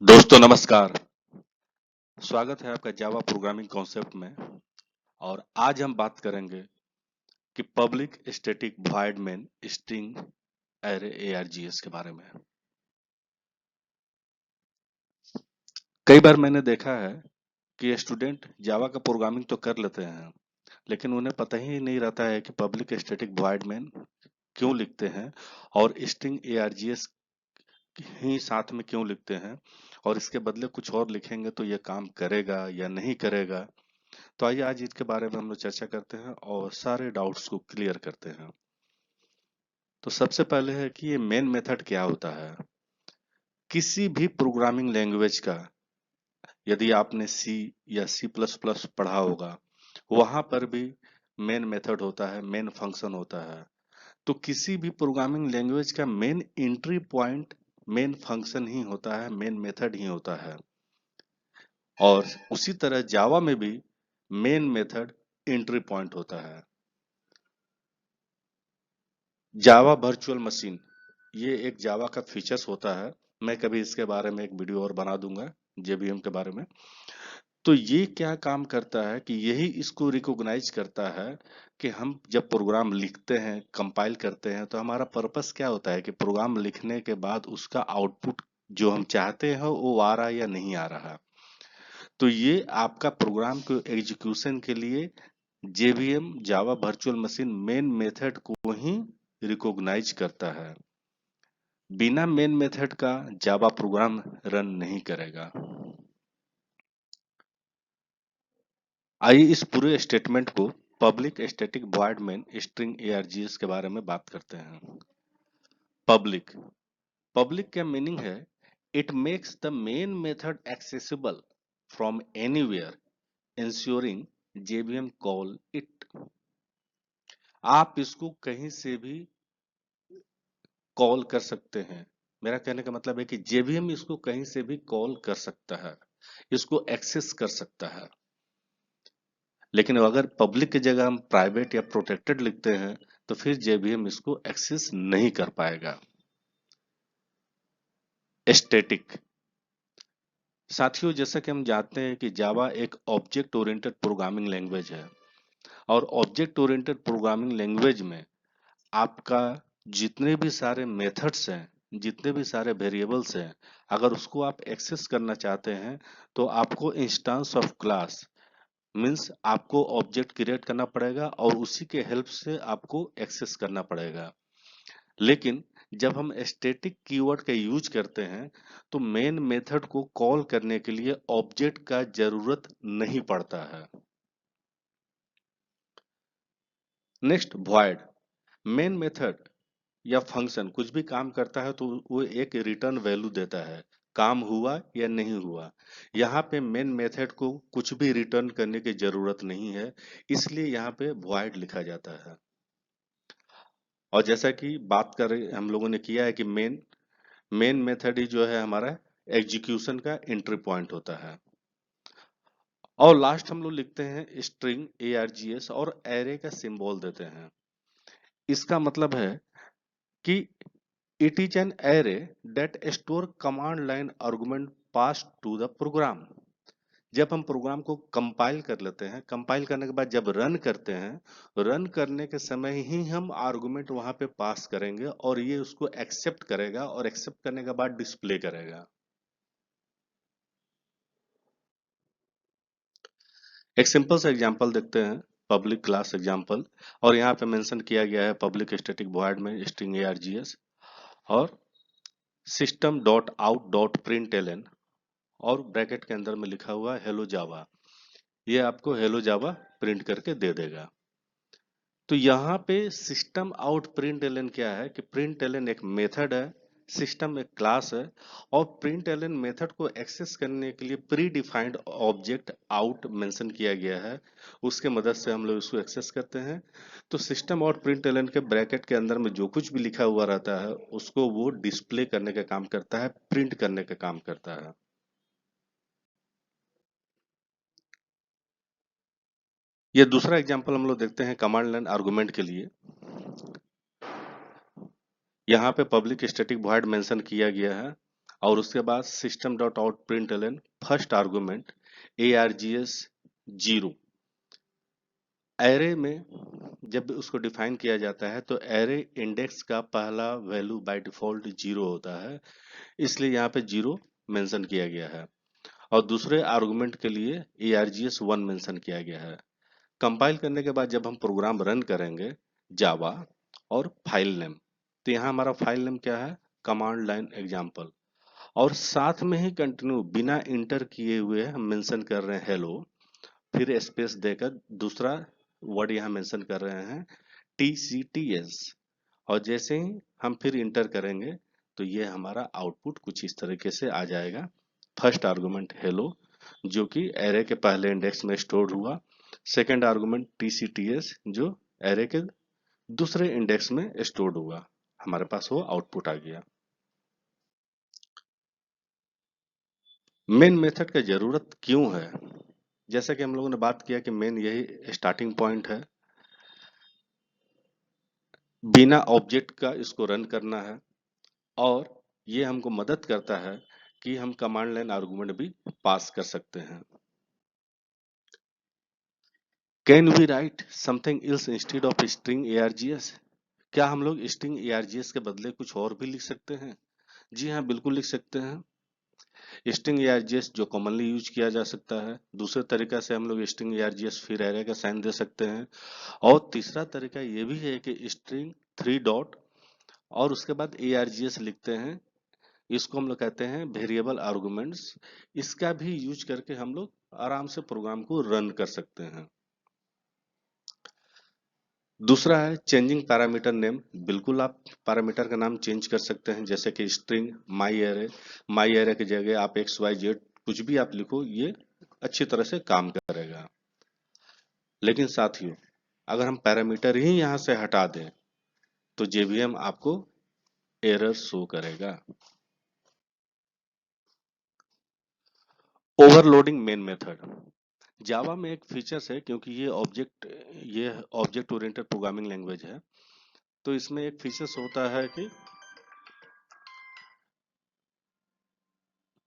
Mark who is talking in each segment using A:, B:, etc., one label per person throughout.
A: दोस्तों नमस्कार। स्वागत है आपका जावा प्रोग्रामिंग कॉन्सेप्ट में। और आज हम बात करेंगे कि public static void main string array ARGS के बारे में। कई बार मैंने देखा है कि स्टूडेंट जावा का प्रोग्रामिंग तो कर लेते हैं, लेकिन उन्हें पता ही नहीं रहता है कि पब्लिक स्टैटिक वॉइड मेन क्यों लिखते हैं और स्ट्रिंग ARGS ही साथ में क्यों लिखते हैं, और इसके बदले कुछ और लिखेंगे तो यह काम करेगा या नहीं करेगा। तो आइए आज इसके बारे में हम लोग चर्चा करते हैं और सारे डाउट्स को क्लियर करते हैं। तो सबसे पहले है कि ये मेन मेथड क्या होता है। किसी भी प्रोग्रामिंग लैंग्वेज का, यदि आपने सी या C++ पढ़ा होगा, वहां पर भी मेन मेथड होता है, मेन फंक्शन होता है। तो किसी भी प्रोग्रामिंग लैंग्वेज का main entry point main function ही होता है, मेन मेथड ही होता है। और उसी तरह जावा में भी मेन मेथड एंट्री पॉइंट होता है। जावा वर्चुअल मशीन, ये एक जावा का फीचर्स होता है। मैं कभी इसके बारे में एक वीडियो और बना दूंगा JVM के बारे में। तो ये क्या काम करता है कि यही इसको रिकॉग्नाइज करता है कि हम जब प्रोग्राम लिखते हैं, कंपाइल करते हैं, तो हमारा पर्पस क्या होता है कि प्रोग्राम लिखने के बाद उसका आउटपुट जो हम चाहते हैं वो आ रहा है या नहीं आ रहा। तो ये आपका प्रोग्राम को एग्जीक्यूशन के लिए JVM Java virtual machine main method को ही रिकॉग्नाइज करता है। बिना मेन मेथड का जावा प्रोग्राम रन नहीं करेगा। आइए इस पूरे स्टेटमेंट को public static void main string ARGS के बारे में बात करते हैं। पब्लिक पब्लिक का मीनिंग है it makes the main method accessible from anywhere ensuring JVM call it. आप इसको कहीं से भी कॉल कर सकते हैं। मेरा कहने का मतलब है कि JVM इसको कहीं से भी कॉल कर सकता है, इसको एक्सेस कर सकता है। लेकिन अगर पब्लिक की जगह हम प्राइवेट या प्रोटेक्टेड लिखते हैं तो फिर JVM इसको एक्सेस नहीं कर पाएगा। स्टैटिक साथियों, जैसा कि हम जानते हैं कि जावा एक ऑब्जेक्ट ओरिएंटेड प्रोग्रामिंग लैंग्वेज है। और ऑब्जेक्ट ओरिएंटेड प्रोग्रामिंग लैंग्वेज में आपका जितने भी सारे मेथड्स हैं, जितने भी सारे वेरिएबल्स हैं, अगर उसको आप एक्सेस करना चाहते हैं तो आपको इंस्टेंस ऑफ क्लास मीन्स आपको ऑब्जेक्ट क्रिएट करना पड़ेगा और उसी के हेल्प से आपको एक्सेस करना पड़ेगा। लेकिन जब हम स्टैटिक कीवर्ड का यूज करते हैं तो मेन मेथड को कॉल करने के लिए ऑब्जेक्ट का जरूरत नहीं पड़ता है। नेक्स्ट, वॉइड मेन मेथड या फंक्शन कुछ भी काम करता है तो वो एक रिटर्न वैल्यू देता है, काम हुआ या नहीं हुआ। यहाँ पे मेन मेथड को कुछ भी रिटर्न करने की जरूरत नहीं है, इसलिए यहाँ पे वॉइड लिखा जाता है। और जैसा कि बात कर हम लोगों ने किया है कि मेन मेथड ही जो है हमारा एग्जीक्यूशन का एंट्री पॉइंट होता है। और लास्ट हम लोग लिखते हैं स्ट्रिंग ARGS और एरे का सिंबल देते हैं। इसका मतलब है कि it is an array that store command line argument pass to the program. जब हम प्रोग्राम को कंपाइल कर लेते हैं, कंपाइल करने के बाद जब रन करते हैं, रन करने के समय ही हम आर्गुमेंट वहां पे पास करेंगे और ये उसको एक्सेप्ट करेगा और एक्सेप्ट करने के बाद डिस्प्ले करेगा। एक सिंपल सा एग्जांपल देखते हैं, पब्लिक क्लास एग्जांपल। और यहाँ पे मेंशन किया गया है पब्लिक स्टैटिक वॉइड में स्ट्रिंग ARGS और system dot out dot println और ब्रैकेट के अंदर में लिखा हुआ है हेलो जावा। ये आपको हेलो जावा प्रिंट करके दे देगा। तो यहाँ पे सिस्टम आउट प्रिंटलन क्या है कि प्रिंटलन एक मेथड है, सिस्टम एक क्लास है, और प्रिंटलन मेथड को एक्सेस करने के लिए pre defined object out mention किया गया है, उसके मदद से हम लोग इसको एक्सेस करते हैं। तो सिस्टम आउट प्रिंटलन के ब्रैकेट के अंदर में जो कुछ भी लिखा हुआ रहता है उसको वो डिस्प्ले करने का काम करता है, प्रिंट करने का काम करता है। ये दूसरा एग्जांपल हम लोग देखते हैं कमांड लाइन आर्गुमेंट के लिए। यहाँ पे पब्लिक स्टैटिक वॉइड मेंशन किया गया है और उसके बाद system dot out println first argument args 0। Array में जब उसको डिफाइन किया जाता है तो एरे इंडेक्स का पहला वैल्यू बाय डिफॉल्ट 0 होता है, इसलिए यहाँ पे 0 मेंशन किया गया है। और दूसरे आर्गुमेंट के लिए args 1 मेंशन किया गया है। कंपाइल करने के बाद जब हम प्रोग्राम रन करेंगे जावा और फाइल नेम, तो यहाँ हमारा फाइल नेम क्या है, कमांड लाइन एग्जाम्पल, और साथ में ही कंटिन्यू बिना इंटर किए हुए हम मेंशन कर रहे हैं हेलो, फिर स्पेस देकर दूसरा वर्ड यहाँ मेंशन कर रहे हैं TCTS, और जैसे ही हम फिर इंटर करेंगे तो ये हमारा आउटपुट कुछ इस तरीके से आ जाएगा। फर्स्ट आर्गुमेंट हेलो जो कि एरे के पहले इंडेक्स में स्टोर हुआ, सेकंड आर्गुमेंट TCTS जो एरे के दूसरे इंडेक्स में स्टोर्ड हुआ, हमारे पास वो आउटपुट आ गया। मेन मेथड का जरूरत क्यों है? जैसा कि हम लोगों ने बात किया कि मेन यही स्टार्टिंग पॉइंट है, बिना ऑब्जेक्ट का इसको रन करना है, और ये हमको मदद करता है कि हम कमांड लाइन आर्गुमेंट भी पास कर सकते हैं। Can we write something else instead of string args? क्या हम लोग स्ट्रिंग args के बदले कुछ और भी लिख सकते हैं? जी हाँ, बिल्कुल लिख सकते हैं। स्ट्रिंग args जो कॉमनली यूज किया जा सकता है, दूसरे तरीका से हम लोग स्ट्रिंग args फिर एरे का साइन दे सकते हैं, और तीसरा तरीका ये भी है कि स्ट्रिंग 3 डॉट और उसके बाद args लिखते हैं, इसको हम लोग कहते हैं वेरिएबल आर्गुमेंट्स। इसका भी यूज करके हम लोग आराम से प्रोग्राम को रन कर सकते हैं। दूसरा है चेंजिंग पैरामीटर नेम, बिल्कुल आप पैरामीटर का नाम चेंज कर सकते हैं, जैसे कि स्ट्रिंग माई एरे की जगह आप XYZ कुछ भी आप लिखो, ये अच्छी तरह से काम करेगा। लेकिन साथियों, अगर हम पैरामीटर ही यहां से हटा दें तो JVM आपको एरर शो करेगा। ओवरलोडिंग मेन मेथड जावा में एक फीचर्स है, क्योंकि ये ऑब्जेक्ट ओरिएंटेड प्रोग्रामिंग लैंग्वेज है, तो इसमें एक फीचर्स होता है कि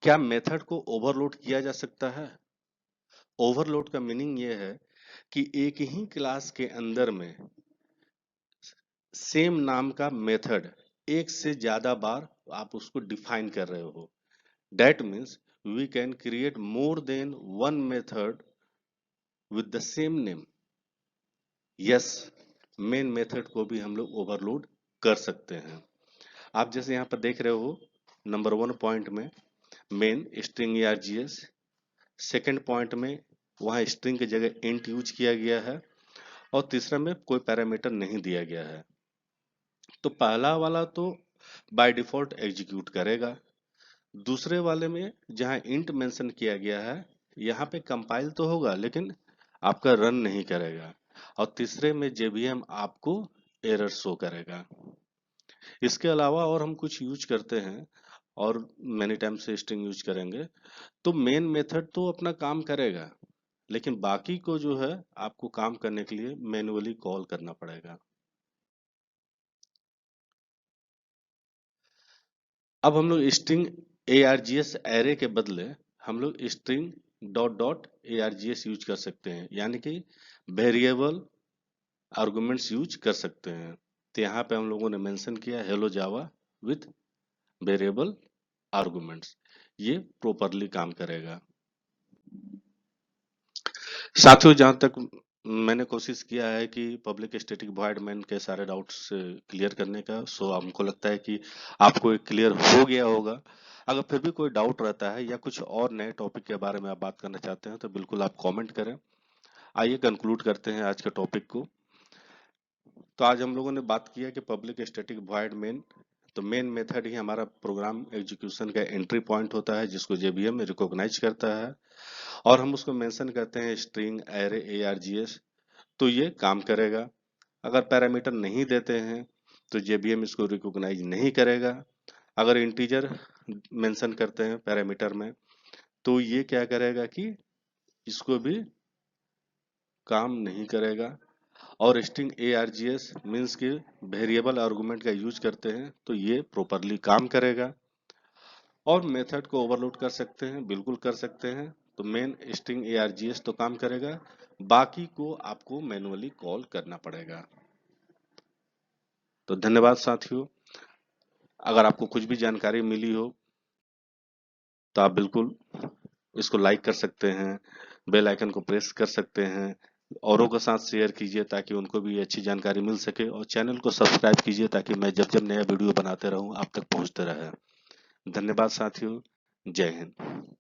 A: क्या मेथड को ओवरलोड किया जा सकता है। ओवरलोड का मीनिंग ये है कि एक ही क्लास के अंदर में सेम नाम का मेथड एक से ज्यादा बार आप उसको डिफाइन कर रहे हो। That means we can create more than one method with the same name. Yes, main method को भी हम लोग ओवरलोड कर सकते हैं। आप जैसे यहाँ पर देख रहे हो नंबर 1 पॉइंट में main string args, second point में वहाँ स्ट्रिंग की जगह इंट यूज किया गया है, और तीसरा में कोई पैरामीटर नहीं दिया गया है। तो पहला वाला तो बाय डिफॉल्ट एग्जीक्यूट करेगा, दूसरे वाले में जहाँ इंट मेंशन किया गया है यहाँ पे कंपाइल तो होगा लेकिन आपका रन नहीं करेगा, और तीसरे में JVM आपको एरर शो करेगा। इसके अलावा और हम कुछ यूज करते हैं, और मैनी टाइम से स्ट्रिंग यूज करेंगे, तो मेन मेथड तो अपना काम करेगा, लेकिन बाकी को जो है आपको काम करने के लिए मैन्युअली कॉल करना पड़ेगा। अब हम लोग स्ट्रिंग args एरे के बदले हम लोग string dot dot args use कर सकते हैं, यानी कि वेरिएबल आर्गुमेंट्स यूज कर सकते हैं। तो यहाँ पे हम लोगों ने मेंशन किया hello Java with variable arguments, ये प्रॉपरली काम करेगा। साथियों, जहाँ तक मैंने कोशिश किया है कि पब्लिक स्टैटिक वॉइड मेन के सारे डाउट्स क्लियर करने का, सो हमको लगता है कि आपको क्लियर हो गया होगा। अगर फिर भी कोई डाउट रहता है या कुछ और नए टॉपिक के बारे में आप बात करना चाहते हैं तो बिल्कुल आप कमेंट करें। आइए कंक्लूड करते हैं आज के टॉपिक को। तो आज हम लोगों ने बात किया कि पब्लिक स्टैटिक वॉइड मेन, तो मेन मेथड ही हमारा प्रोग्राम एग्जीक्यूशन का एंट्री पॉइंट होता है जिसको JVM रिकॉग्नाइज करता है, और हम उसको मेंशन करते हैं स्ट्रिंग एरे args, तो ये काम करेगा। अगर पैरामीटर नहीं देते हैं तो JVM इसको रिकॉग्नाइज नहीं करेगा। अगर इंटीजर मेंशन करते हैं पैरामीटर में तो ये क्या करेगा कि इसको भी काम नहीं करेगा। और स्ट्रिंग args मीन्स कि वेरिएबल आर्गुमेंट का यूज करते हैं तो ये प्रॉपरली काम करेगा। और मेथड को ओवरलोड कर सकते हैं, बिल्कुल कर सकते हैं। तो मेन स्ट्रिंग args तो काम करेगा, बाकी को आपको मैनुअली कॉल करना पड़ेगा। तो धन्यवाद साथियों। अगर आपको कुछ भी जानकारी मिली हो तो आप बिल्कुल इसको लाइक कर सकते हैं, बेल आइकन को प्रेस कर सकते हैं, औरों के साथ शेयर कीजिए ताकि उनको भी अच्छी जानकारी मिल सके, और चैनल को सब्सक्राइब कीजिए ताकि मैं जब जब नया वीडियो बनाते रहूं आप तक पहुंचते रहे। धन्यवाद साथियों। जय हिंद।